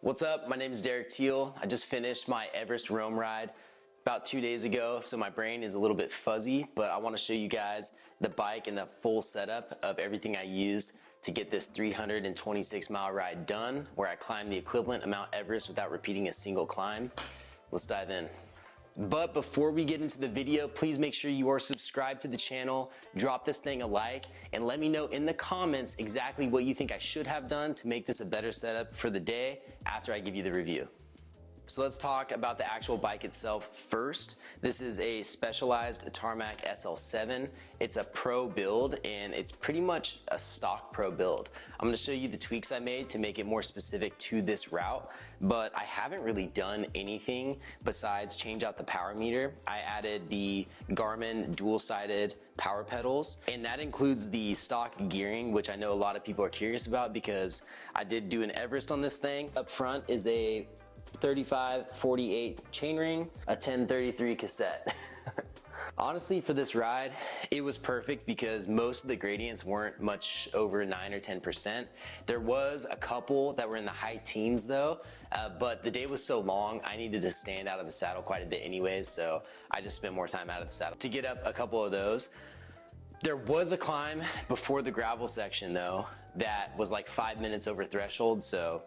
What's up? My name is Derek Teal. I just finished my Everest Rome ride about 2 days ago, so my brain is a little bit fuzzy, but I want to show you guys the bike and the full setup of everything I used to get this 326-mile ride done, where I climbed the equivalent of Mount Everest without repeating a single climb. Let's dive in. But before we get into the video, please make sure you are subscribed to the channel, drop this thing a like, and let me know in the comments exactly what you think I should have done to make this a better setup for the day after I give you the review. So let's talk about the actual bike itself first. This is a specialized Tarmac SL7. It's a pro build and it's pretty much a stock pro build. I'm gonna show you the tweaks I made to make it more specific to this route, but I haven't really done anything besides change out the power meter. I added the Garmin dual-sided power pedals, and that includes the stock gearing, which I know a lot of people are curious about because I did do an Everest on this thing. Up front is a 35-48 chainring, a 1033 cassette. Honestly, for this ride, it was perfect because most of the gradients weren't much over 9 or 10%. There was a couple that were in the high teens though, but the day was so long, I needed to stand out of the saddle quite a bit anyways, so I just spent more time out of the saddle to get up a couple of those. There was a climb before the gravel section though that was like 5 minutes over threshold, so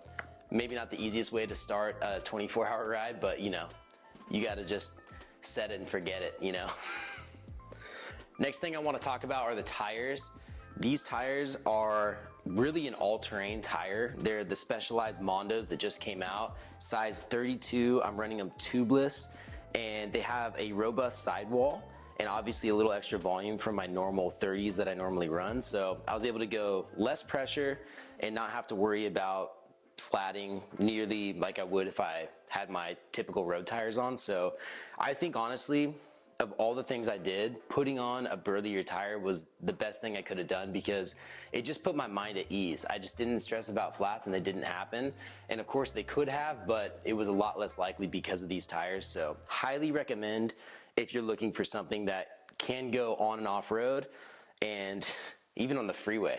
maybe not the easiest way to start a 24-hour ride, but you know, you gotta just set it and forget it, you know? Next thing I wanna talk about are the tires. These tires are really an all-terrain tire. They're the specialized Mondos that just came out, size 32. I'm running them tubeless, and they have a robust sidewall and obviously a little extra volume from my normal 30s that I normally run. So I was able to go less pressure and not have to worry about flatting nearly like I would if I had my typical road tires on. So I think honestly, of all the things I did, putting on a burlier tire was the best thing I could have done because it just put my mind at ease. I just didn't stress about flats and they didn't happen. And of course they could have, but it was a lot less likely because of these tires. So highly recommend if you're looking for something that can go on and off road and even on the freeway.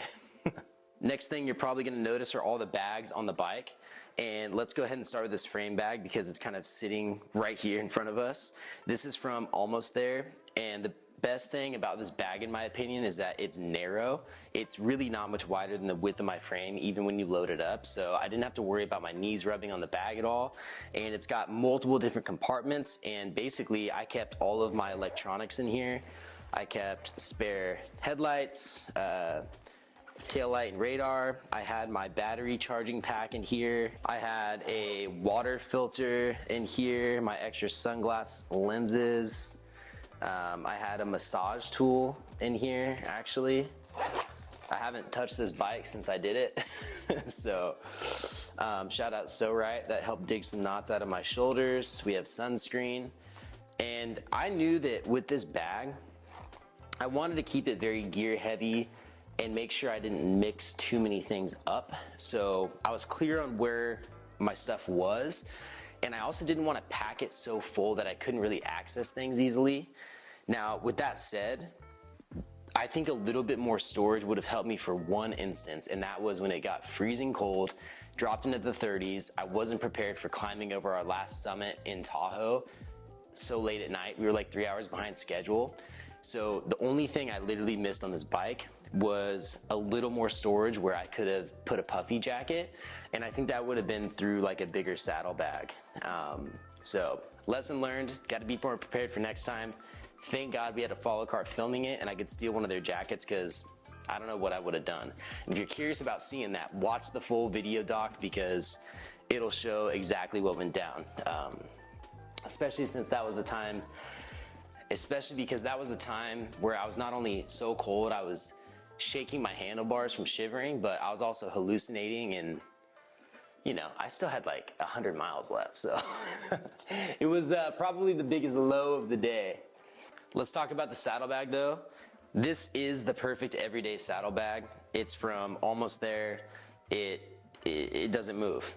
Next thing you're probably gonna notice are all the bags on the bike. And let's go ahead and start with this frame bag because it's kind of sitting right here in front of us. This is from ALMSTHRE, and the best thing about this bag in my opinion is that it's narrow. It's really not much wider than the width of my frame even when you load it up, so I didn't have to worry about my knees rubbing on the bag at all. And it's got multiple different compartments, and basically I kept all of my electronics in here. I kept spare headlights, taillight and radar. I had my battery charging pack in here. I had a water filter in here, my extra sunglass lenses. I had a massage tool in here, actually. I haven't touched this bike since I did it. So shout out Pso-Rite, that helped dig some knots out of my shoulders. We have sunscreen. And I knew that with this bag, I wanted to keep it very gear heavy and make sure I didn't mix too many things up. So I was clear on where my stuff was. And I also didn't want to pack it so full that I couldn't really access things easily. Now, with that said, I think a little bit more storage would have helped me for one instance, and that was when it got freezing cold, dropped into the 30s. I wasn't prepared for climbing over our last summit in Tahoe so late at night. We were like 3 hours behind schedule. So the only thing I literally missed on this bike was a little more storage where I could have put a puffy jacket, and I think that would have been through like a bigger saddle bag. So lesson learned, got to be more prepared for next time. Thank God we had a follow car filming it and I could steal one of their jackets because I don't know what I would have done. If you're curious about seeing that, watch the full video doc because it'll show exactly what went down. Especially since that was the time, especially because that was the time where I was not only so cold, I was shaking my handlebars from shivering, but I was also hallucinating, and you know, I still had like 100 miles left, so it was probably the biggest low of the day. Let's talk about the saddlebag though. This is the perfect everyday saddle bag. It's from ALMSTHRE. It doesn't move.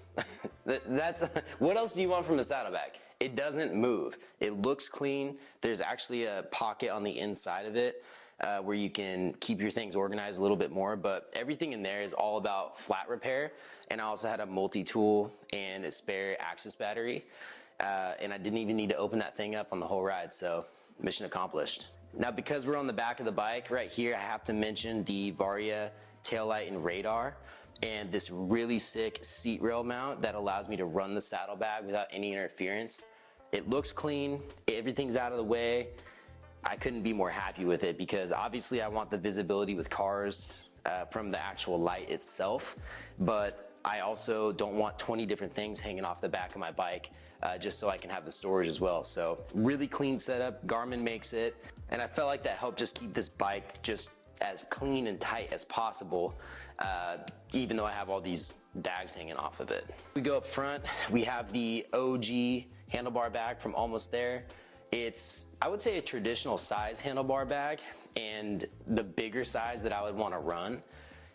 That's what else do you want from a saddlebag? It doesn't move. It looks clean. There's actually a pocket on the inside of it. where you can keep your things organized a little bit more, but everything in there is all about flat repair. And I also had a multi-tool and a spare Axis battery, and I didn't even need to open that thing up on the whole ride, so mission accomplished. Now, because we're on the back of the bike right here, I have to mention the Varia Taillight and radar, and this really sick seat rail mount that allows me to run the saddle bag without any interference. It looks clean, everything's out of the way. I couldn't be more happy with it because obviously I want the visibility with cars from the actual light itself, but I also don't want 20 different things hanging off the back of my bike just so I can have the storage as well. So really clean setup, Garmin makes it, and I felt like that helped just keep this bike just as clean and tight as possible, even though I have all these bags hanging off of it. We go up front, we have the OG handlebar bag from ALMSTHRE. It's, I would say, a traditional size handlebar bag and the bigger size that I would want to run.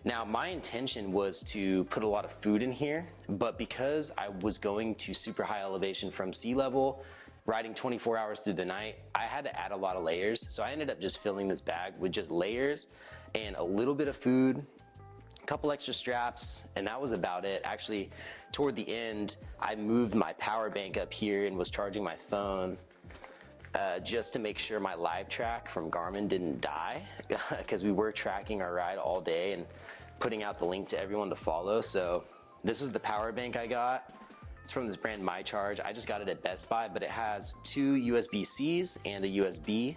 Now, my intention was to put a lot of food in here, but because I was going to super high elevation from sea level, riding 24 hours through the night, I had to add a lot of layers. So I ended up just filling this bag with just layers and a little bit of food, a couple extra straps, and that was about it. Actually, toward the end, I moved my power bank up here and was charging my phone just to make sure my live track from Garmin didn't die, because we were tracking our ride all day and putting out the link to everyone to follow. So this was the power bank I got. It's from this brand MyCharge. I just got it at Best Buy, but it has 2 USB-Cs and a USB,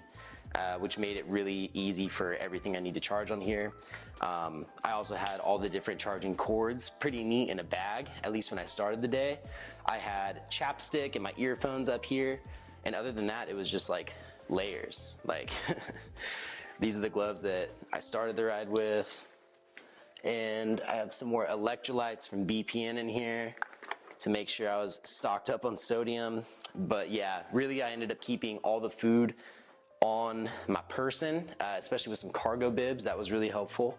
which made it really easy for everything I need to charge on here. I also had all the different charging cords pretty neat in a bag, at least when I started the day. I had chapstick and my earphones up here. And other than that, it was just like layers. Like these are the gloves that I started the ride with. And I have some more electrolytes from BPN in here to make sure I was stocked up on sodium. But yeah, really I ended up keeping all the food on my person, especially with some cargo bibs. That was really helpful.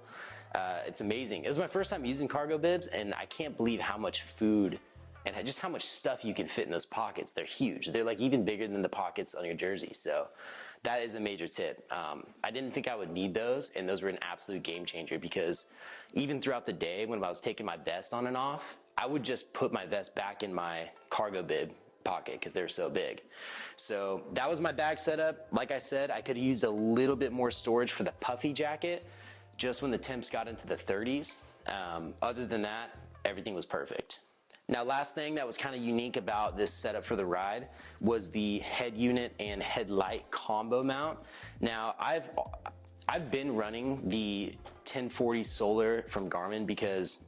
It's amazing. It was my first time using cargo bibs, and I can't believe how much food and just how much stuff you can fit in those pockets. They're huge. They're like even bigger than the pockets on your jersey. So that is a major tip. I didn't think I would need those, and those were an absolute game changer, because even throughout the day when I was taking my vest on and off, I would just put my vest back in my cargo bib pocket because they're so big. So that was my bag setup. Like I said, I could have used a little bit more storage for the puffy jacket just when the temps got into the 30s. Other than that, everything was perfect. Now, last thing that was kind of unique about this setup for the ride was the head unit and headlight combo mount. Now, I've been running the 1040 solar from Garmin because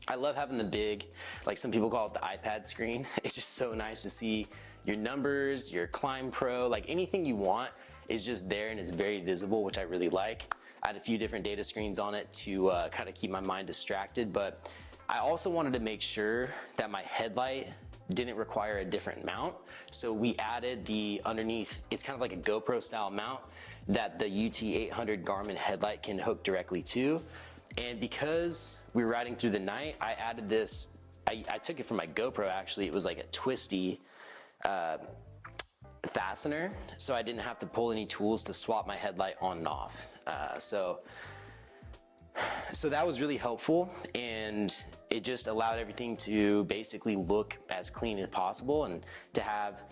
I love having the big, like some people call it the iPad screen. It's just so nice to see your numbers, your Climb Pro, like anything you want is just there and it's very visible, which I really like. I had a few different data screens on it to kind of keep my mind distracted, but I also wanted to make sure that my headlight didn't require a different mount. So we added the underneath, it's kind of like a GoPro style mount that the UT800 Garmin headlight can hook directly to. And because we were riding through the night, I added this, I took it from my GoPro actually. It was like a twisty fastener, so I didn't have to pull any tools to swap my headlight on and off. So that was really helpful, and it just allowed everything to basically look as clean as possible, and to have,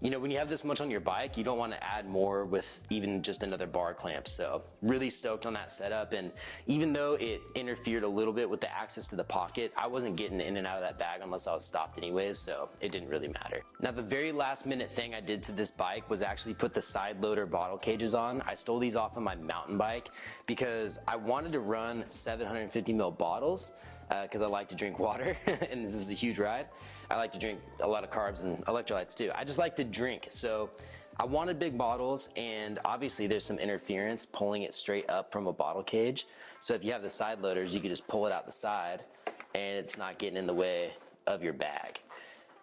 you know, when you have this much on your bike, you don't want to add more with even just another bar clamp. So really stoked on that setup. And even though it interfered a little bit with the access to the pocket, I wasn't getting in and out of that bag unless I was stopped anyways, so it didn't really matter. Now, the very last minute thing I did to this bike was actually put the side loader bottle cages on. I stole these off of my mountain bike because I wanted to run 750 ml bottles because I like to drink water and this is a huge ride. I like to drink a lot of carbs and electrolytes too. I just like to drink. So I wanted big bottles, and obviously there's some interference pulling it straight up from a bottle cage. So if you have the side loaders, you can just pull it out the side and it's not getting in the way of your bag.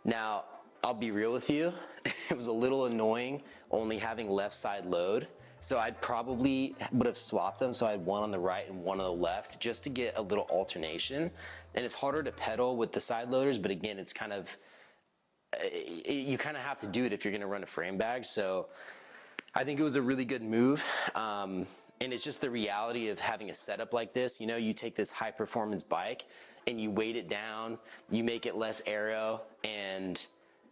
Now, I'll be real with you, it was a little annoying only having left side load. So I probably would have swapped them, so I had one on the right and one on the left just to get a little alternation. And it's harder to pedal with the side loaders, but again, it's kind of, you kind of have to do it if you're gonna run a frame bag. So I think it was a really good move. And it's just the reality of having a setup like this. You know, you take this high performance bike and you weight it down, you make it less aero, and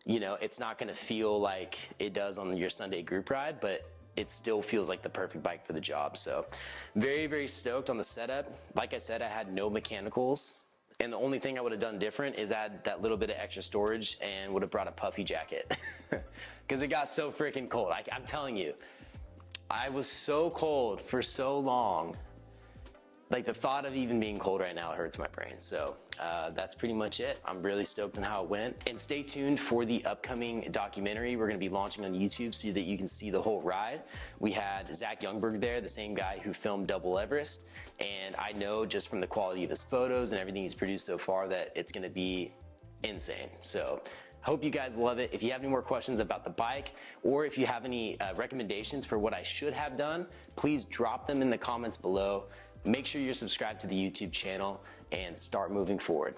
you know, it's not gonna feel like it does on your Sunday group ride, but it still feels like the perfect bike for the job. So very, very stoked on the setup. Like I said, I had no mechanicals, and the only thing I would have done different is add that little bit of extra storage and would have brought a puffy jacket because it got so freaking cold. I'm telling you, I was so cold for so long. Like the thought of even being cold right now hurts my brain. So that's pretty much it. I'm really stoked on how it went. And stay tuned for the upcoming documentary we're gonna be launching on YouTube so that you can see the whole ride. We had Zach Youngberg there, the same guy who filmed Double Everest. And I know just from the quality of his photos and everything he's produced so far that it's gonna be insane. So hope you guys love it. If you have any more questions about the bike, or if you have any recommendations for what I should have done, please drop them in the comments below. Make sure you're subscribed to the YouTube channel and start moving forward.